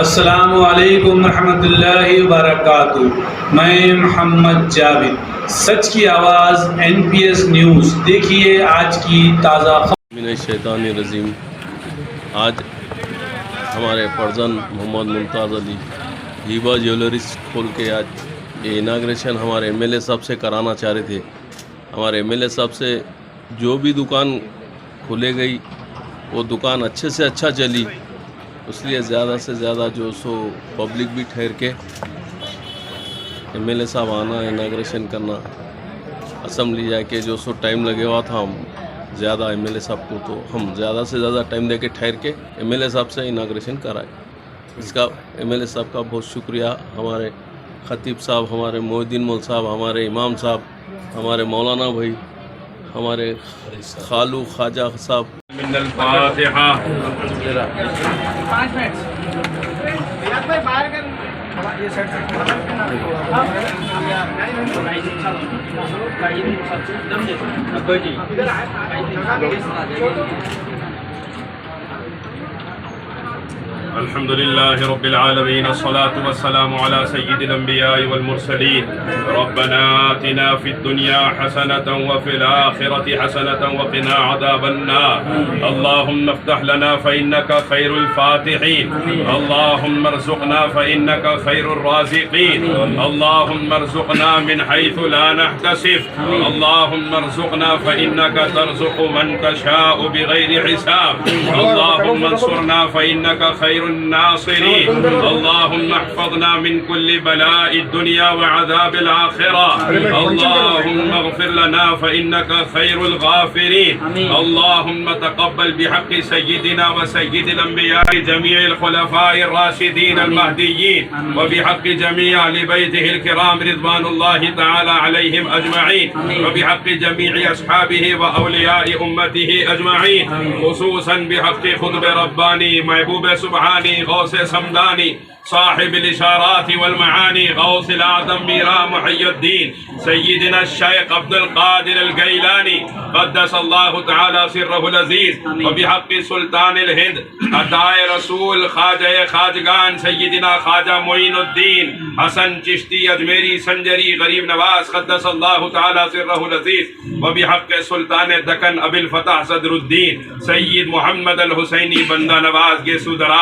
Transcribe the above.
अस्सलामु अलैकुम रहमतुल्लाहि व बरकातुहू। मैं मोहम्मद जावेद, सच की आवाज़ NPS न्यूज़। देखिए आज की ताज़ा खबर। शैतानिर्रजीम। आज हमारे फर्जन मोहम्मद मुमताज़ अली हीबा ज्वेलरीज खोल के आज ये इनाग्रेशन हमारे MLA साहब से कराना चाह रहे थे। हमारे MLA साहब से जो भी दुकान खुले गई वो दुकान अच्छे से अच्छा चली, इसलिए ज़्यादा से ज़्यादा जो सो पब्लिक भी ठहर के MLA साहब आना, इनाग्रेशन करना, असम्बली जाके जो सो टाइम लगे हुआ था, हम ज़्यादा MLA साहब को तो हम ज़्यादा से ज़्यादा टाइम देके ठहर के MLA साहब से इनाग्रेशन कराए। इसका MLA साहब का बहुत शुक्रिया। हमारे ख़तीब साहब, हमारे मोहिद्दीन मौल साहब, हमारे इमाम साहब, हमारे मौलाना भाई, हमारे खालू ख्वाजा साहब। अल्हम्दुलिल्लाहि रब्बिल आलमीन, अस्सलातु वस्सलामु अला सय्यिदिल अंबिया'i वल मुरसलीन। रब्बना आतिना फिद दुनिया हसनतन व फिल आखिरति हसनतन व क़िना अज़ाबन नार। अल्लाहुम्मा इफ्तह लना फ़इन्नका खैरुल फ़ातिहीन। अल्लाहुम्मा अर्ज़ुक़ना फ़इन्नका खैरुर राज़िक़ीन। अल्लाहुम्मा अर्ज़ुक़ना मिन हैथु ला नहतसिब। अल्लाहुम्मा अर्ज़ुक़ना फ़इन्नका तर्ज़ुक़ु मन तशाअु बिग़ैरि हिसाब। अल्लाहुम्मा अंसुरना फ़इन्नका खैरुन नासिरीन। अल्लाहुम्मा अहफ़ज़ना मिन कुल्लि बलाइद दुनिया व अज़ाबिल आखिरा। अल्लाहुम्मा इग़फ़िर लना फ़इन्नका खैरुल गाफ़िरीन। अल्लाहुम्मा तक़ब्बल बिहक़्क़ि सय्यिदिना व सय्यिदिल अंबिया'i जमीइल खुलफ़ाइर राशिदीन अल महदिय्यीन व बिहक़्क़ि जमीइ अहलि बैतिहिल किराम रिज़वानुल्लाहि तआला अलैहिम अजमईन व बिहक़्क़ि जमीइ अस्हाबिही व औलिया'i उम्मतिही अजमईन, खुसूसन बिहक़्क़ि ख़ुतब रब्बानी महबूब सुब्हानी गौसे समदानी साहिबिल इशाराति वल मआनी गौसिल आज़म मीरा मुहय्यद्दीन सय्यिदना शेख अब्दुल कादिर अल गैलानी क़द्दसल्लाहु तआला सिर्रहुल अज़ीज़ व बिहक़्क़ि सुल्तानिल हिंद अताए रसूल ख्वाजा खाजगान सय्यिदना ख्वाजा मोइनुद्दीन हसन चिश्ती अजमेरी संजरी गरीब नवाज क़द्दसल्लाहु तआला सिर्रहुल अज़ीज़ व बिहक़्क़ि सुल्तान दक्कन अबिल फ़तह सदरुद्दीन सय्यिद मोहम्मद अल हुसैनी बंदा नवाज के सुदरा